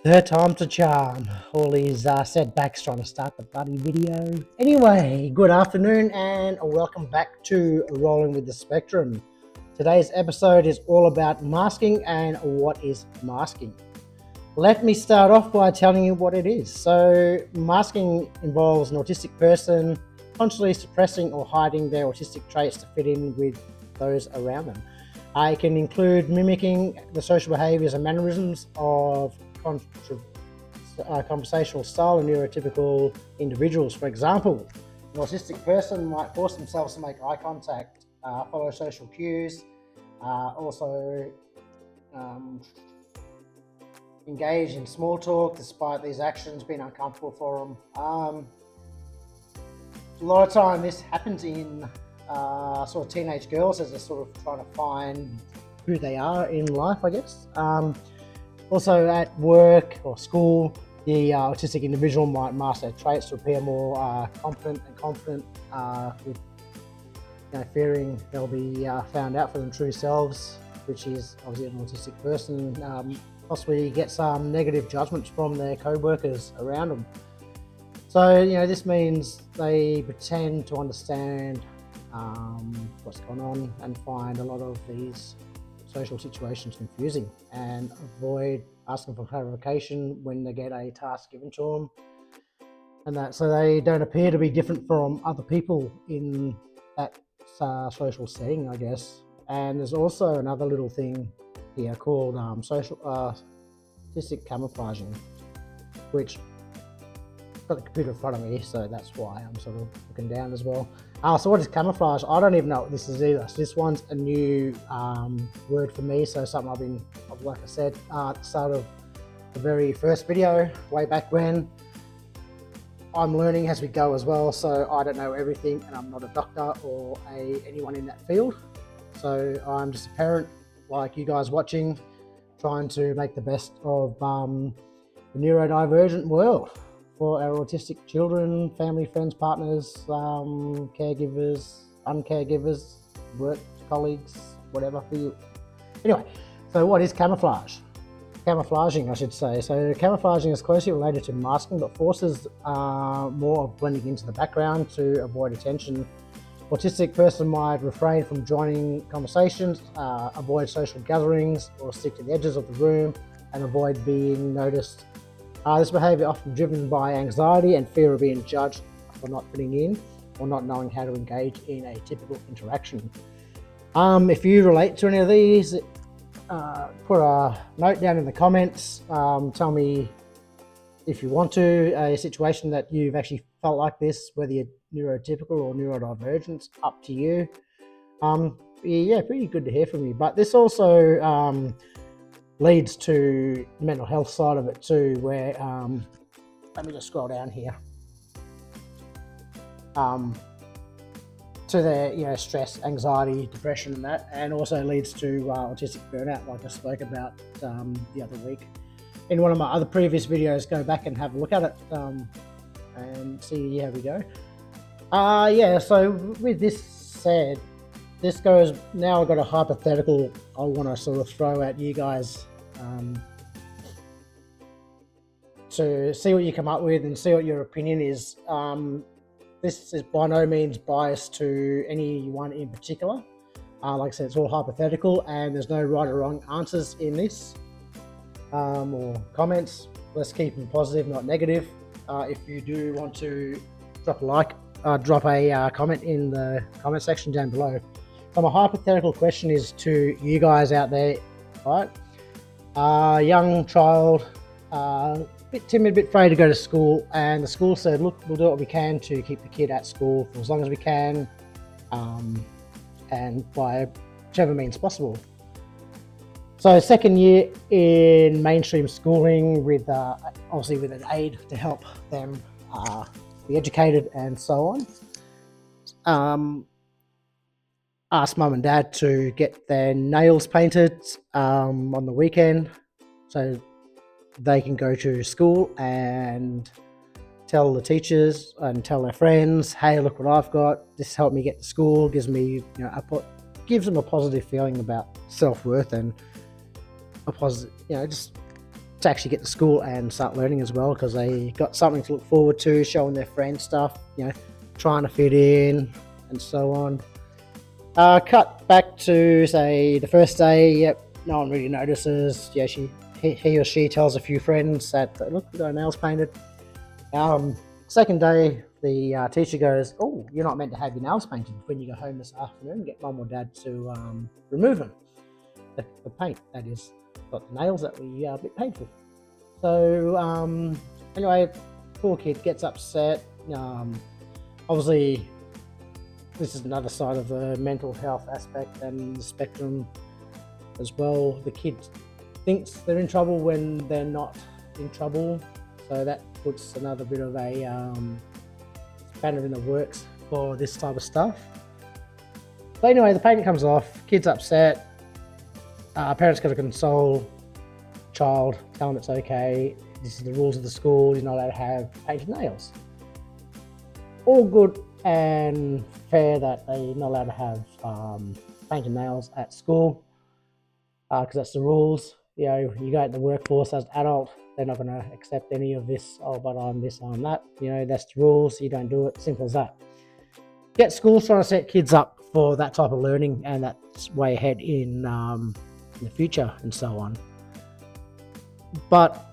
Third time's a charm. All these setbacks trying to start the bloody video. Anyway, good afternoon and welcome back to Rolling with the Spectrum. Today's episode is all about masking and what is masking. Let me start off by telling you what it is. So, masking involves an autistic person consciously suppressing or hiding their autistic traits to fit in with those around them. It can include mimicking the social behaviours and mannerisms of conversational style and neurotypical individuals. For example, an autistic person might force themselves to make eye contact, follow social cues, also engage in small talk despite these actions being uncomfortable for them. A lot of time this happens in sort of teenage girls as they're sort of trying to find who they are in life, I guess. Also at work or school, the autistic individual might mask their traits to appear more confident, with fearing they'll be found out for their true selves, which is obviously an autistic person. Possibly get some negative judgments from their co-workers around them. So, this means they pretend to understand what's going on and find a lot of these social situations confusing and avoid asking for clarification when they get a task given to them, and that so they don't appear to be different from other people in that social setting, I guess. And there's also another little thing here called autistic camouflaging, which I've got the computer in front of me, so that's why I'm sort of looking down as well. So what is camouflage? I don't even know what this is either. So this one's a new word for me, so something like I said at the start of the very first video way back when. I'm learning as we go as well, so I don't know everything, and I'm not a doctor or anyone in that field. So I'm just a parent like you guys watching, trying to make the best of the neurodivergent world for our autistic children, family, friends, partners, caregivers, uncaregivers, work colleagues, whatever for you. Anyway, so what is camouflage? Camouflaging, I should say. So camouflaging is closely related to masking, but forces more of blending into the background to avoid attention. Autistic person might refrain from joining conversations, avoid social gatherings, or stick to the edges of the room and avoid being noticed. This behaviour often driven by anxiety and fear of being judged for not fitting in or not knowing how to engage in a typical interaction. If you relate to any of these, put a note down in the comments. Tell me if you want to, a situation that you've actually felt like this, whether you're neurotypical or neurodivergent, it's up to you. Yeah, pretty good to hear from you. But this also leads to the mental health side of it too, where let me just scroll down here, to their stress, anxiety, depression, and that, and also leads to autistic burnout, like I spoke about the other week in one of my other previous videos. Go back and have a look at it and see how we go. So with this said, this goes, now I've got a hypothetical I want to sort of throw at you guys to see what you come up with and see what your opinion is. This is by no means biased to anyone in particular. Like I said, it's all hypothetical and there's no right or wrong answers in this or comments. Let's keep them positive, not negative. If you do want to drop a like, drop a comment in the comment section down below. So my hypothetical question is to you guys out there, right? Young child, bit timid, bit afraid to go to school, and the school said, look, we'll do what we can to keep the kid at school for as long as we can, and by whichever means possible. So second year in mainstream schooling with obviously with an aide to help them be educated and so on. Asked mum and dad to get their nails painted on the weekend so they can go to school and tell the teachers and tell their friends, hey, look what I've got, this helped me get to school. Gives me gives them a positive feeling about self-worth and a positive, just to actually get to school and start learning as well, because they got something to look forward to, showing their friends stuff, trying to fit in and so on. Cut back to, say, the first day. Yep, no one really notices. Yeah, he or she tells a few friends that, look, we got our nails painted. Second day, the teacher goes, oh, you're not meant to have your nails painted when you go home this afternoon. Get mum or dad to remove them. The paint, that is, got the nails that we a bit painful. So anyway, poor kid gets upset. Obviously, this is another side of the mental health aspect and the spectrum as well. The kid thinks they're in trouble when they're not in trouble, so that puts another bit of a spanner in the works for this type of stuff. But anyway, the paint comes off, kid's upset, parents got to console child, tell them it's okay, this is the rules of the school, you're not allowed to have painted nails. All good and fair that they're not allowed to have painted nails at school, because that's the rules. You go out in the workforce as an adult, they're not going to accept any of this, oh, but I'm this, I'm that. That's the rules, you don't do it, simple as that. Yet schools trying to set kids up for that type of learning, and that's way ahead in the future and so on. But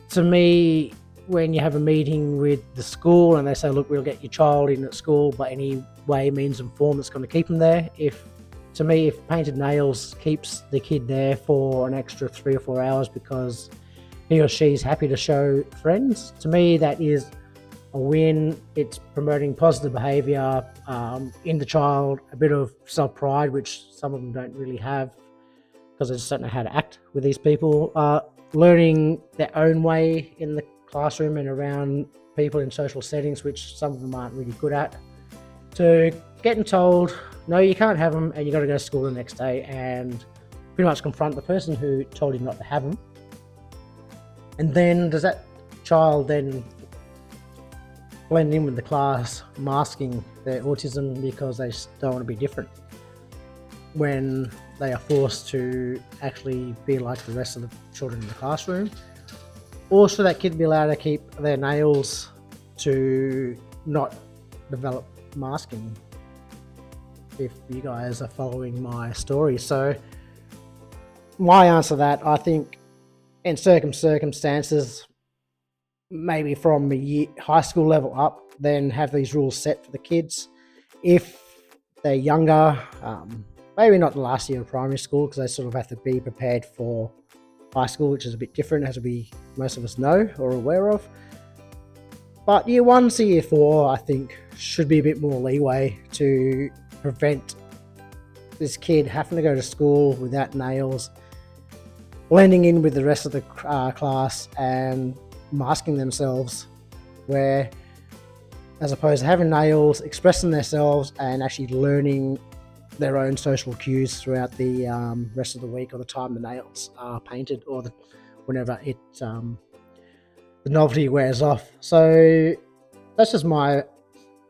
to me, when you have a meeting with the school and they say, look, we'll get your child in at school by any way, means and form that's going to keep them there. If painted nails keeps the kid there for an extra 3 or 4 hours because he or she's happy to show friends, to me that is a win. It's promoting positive behaviour in the child, a bit of self-pride, which some of them don't really have because they just don't know how to act with these people. Learning their own way in the classroom and around people in social settings, which some of them aren't really good at, to getting told, no, you can't have them, and you got to go to school the next day and pretty much confront the person who told you not to have them. And then does that child then blend in with the class, masking their autism because they don't want to be different, when they are forced to actually be like the rest of the children in the classroom? Or should that kid be allowed to keep their nails to not develop masking, if you guys are following my story? So my answer to that, I think in certain circumstances, maybe from high school level up, then have these rules set for the kids. If they're younger, maybe not the last year of primary school, because they sort of have to be prepared for high school, which is a bit different, as most of us know or aware of. But year 1 to year 4, I think, should be a bit more leeway to prevent this kid having to go to school without nails, blending in with the rest of the class and masking themselves, where as opposed to having nails, expressing themselves and actually learning their own social cues throughout the rest of the week, or the time the nails are painted, or whenever the novelty wears off. So that's just my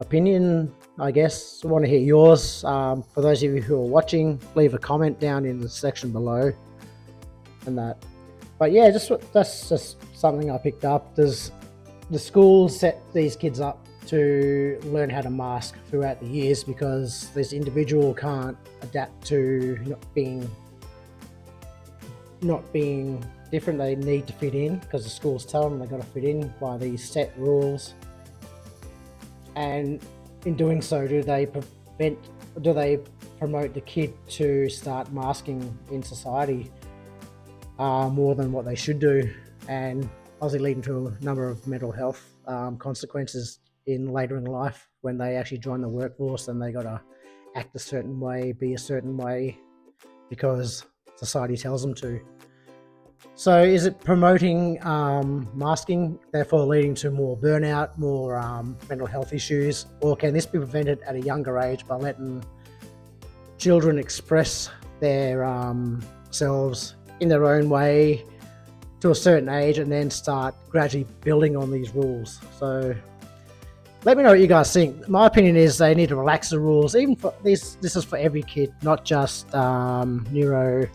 opinion, I guess. I want to hear yours. For those of you who are watching, leave a comment down in the section below and that. But yeah, that's just something I picked up. Does the school set these kids up to learn how to mask throughout the years because this individual can't adapt to not being different? They need to fit in because the schools tell them they've got to fit in by these set rules. And in doing so, do they promote the kid to start masking in society more than what they should do, and obviously leading to a number of mental health consequences later in life when they actually join the workforce and they got to act a certain way, be a certain way because society tells them to. So is it promoting masking, therefore leading to more burnout, more mental health issues, or can this be prevented at a younger age by letting children express their selves in their own way to a certain age and then start gradually building on these rules? So let me know what you guys think. My opinion is they need to relax the rules, even for this is for every kid, not just neurodivergent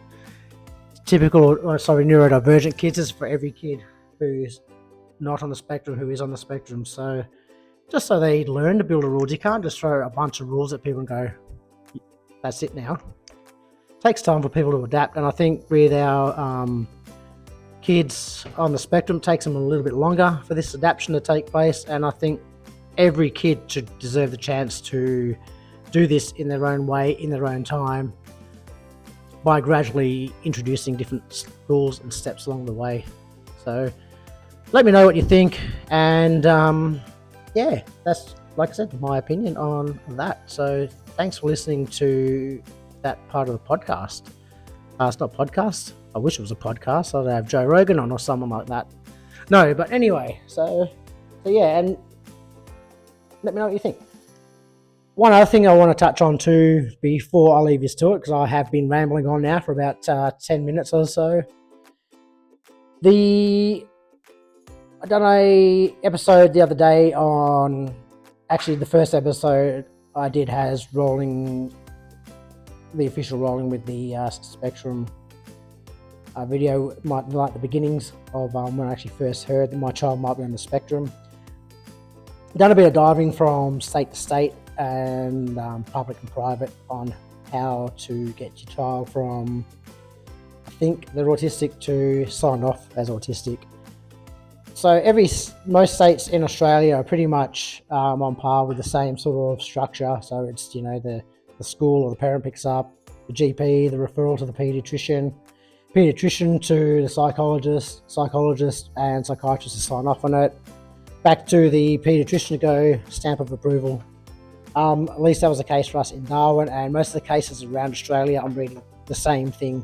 neurodivergent kids. It's for every kid who's not on the spectrum, who is on the spectrum. So just so they learn to build the rules. You can't just throw a bunch of rules at people and go, that's it now. It takes time for people to adapt. And I think with our kids on the spectrum, it takes them a little bit longer for this adaptation to take place. And I think every kid should deserve the chance to do this in their own way, in their own time, by gradually introducing different rules and steps along the way. So let me know what you think, and yeah, that's, like I said, my opinion on that. So thanks for listening to that part of the podcast. It's not podcast. I wish it was a podcast. I'd have Joe Rogan on or someone like that. No, but anyway, so yeah, and let me know what you think. One other thing I want to touch on too before I leave this to it, because I have been rambling on now for about 10 minutes or so. I done a episode the other day on, actually the first episode I did has the official rolling with the Spectrum video, like the beginnings of when I actually first heard that my child might be on the spectrum. Done a bit of diving from state to state and public and private on how to get your child from, I think they're autistic, to signed off as autistic. So most states in Australia are pretty much on par with the same sort of structure. So it's, the school or the parent picks up, the GP, the referral to the paediatrician to the psychologist and psychiatrist to sign off on it, back to the paediatrician to go stamp of approval. At least that was the case for us in Darwin, and most of the cases around Australia, I'm reading the same thing.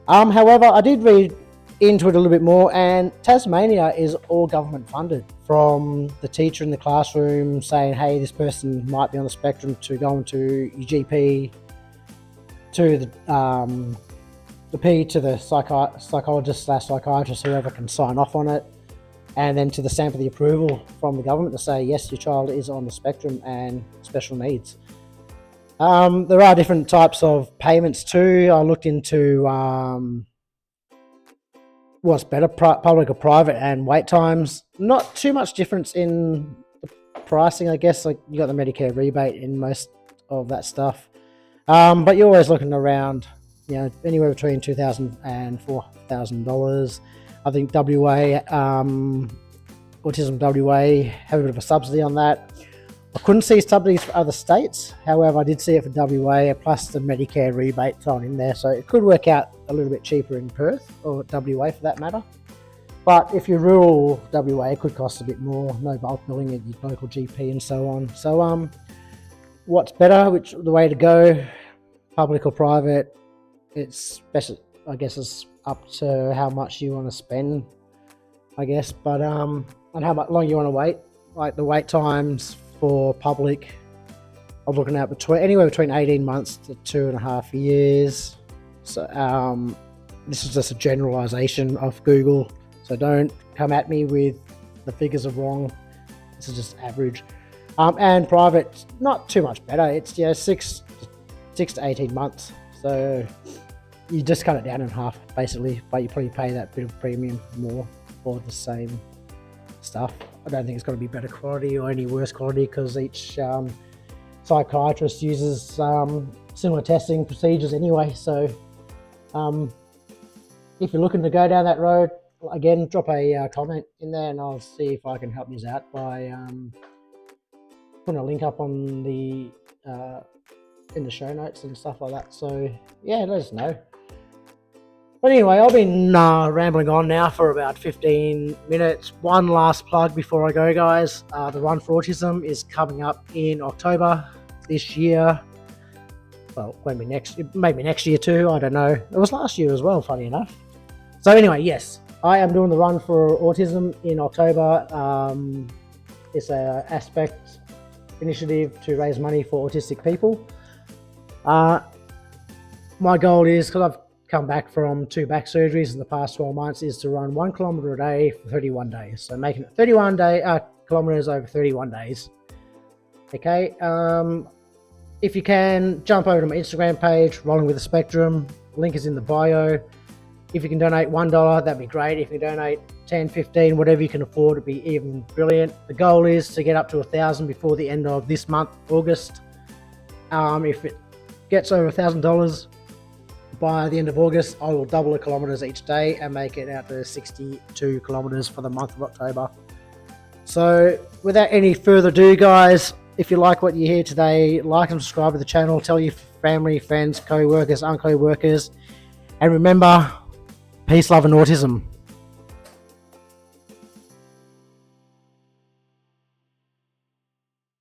However, I did read into it a little bit more, and Tasmania is all government funded, from the teacher in the classroom saying, hey, this person might be on the spectrum, to going to your GP, to the P, to the psychologist/psychiatrist, whoever can sign off on it, and then to the stamp of the approval from the government to say, yes, your child is on the spectrum and special needs. There are different types of payments too. I looked into what's better, public or private, and wait times. Not too much difference in the pricing, I guess. Like, you got the Medicare rebate in most of that stuff, but you're always looking around, anywhere between $2,000 and $4,000. I think WA, Autism WA, have a bit of a subsidy on that. I couldn't see subsidies for other states. However, I did see it for WA, plus the Medicare rebate thrown in there. So it could work out a little bit cheaper in Perth, or WA for that matter. But if you're rural WA, it could cost a bit more. No bulk billing at your local GP and so on. So what's better, the way to go, public or private? It's best, I guess, it's up to how much you want to spend, I guess, but and how much long you want to wait. Like the wait times for public, I'm looking at anywhere between 18 months to 2.5 years. So this is just a generalization of Google, so don't come at me with the figures are wrong. This is just average. And private, not too much better. It's 6 to 18 months. So you just cut it down in half, basically, but you probably pay that bit of premium more for the same stuff. I don't think it's going to be better quality or any worse quality, because each psychiatrist uses similar testing procedures anyway. So if you're looking to go down that road, again, drop a comment in there and I'll see if I can help you out by putting a link up on the in the show notes and stuff like that. So yeah, let us know. But anyway, I've been rambling on now for about 15 minutes. One last plug before I go, guys. The Run for Autism is coming up in October this year. Well, maybe next year too. I don't know. It was last year as well, funny enough. So anyway, yes, I am doing the Run for Autism in October. It's an aspect initiative to raise money for autistic people. My goal is, because I've come back from 2 back surgeries in the past 12 months, is to run 1 kilometre a day for 31 days. So making it 31 kilometres over 31 days. Okay. If you can, jump over to my Instagram page, Rolling with the Spectrum. Link is in the bio. If you can donate $1, that'd be great. If you donate 10, 15, whatever you can afford, it'd be even brilliant. The goal is to get up to 1,000 before the end of this month, August. If it gets over $1,000 by the end of August, I will double the kilometers each day and make it out to 62 kilometers for the month of October. So without any further ado, guys, if you like what you hear today, like and subscribe to the channel, tell your family, friends, co-workers, unco-workers, and remember, peace, love, and autism.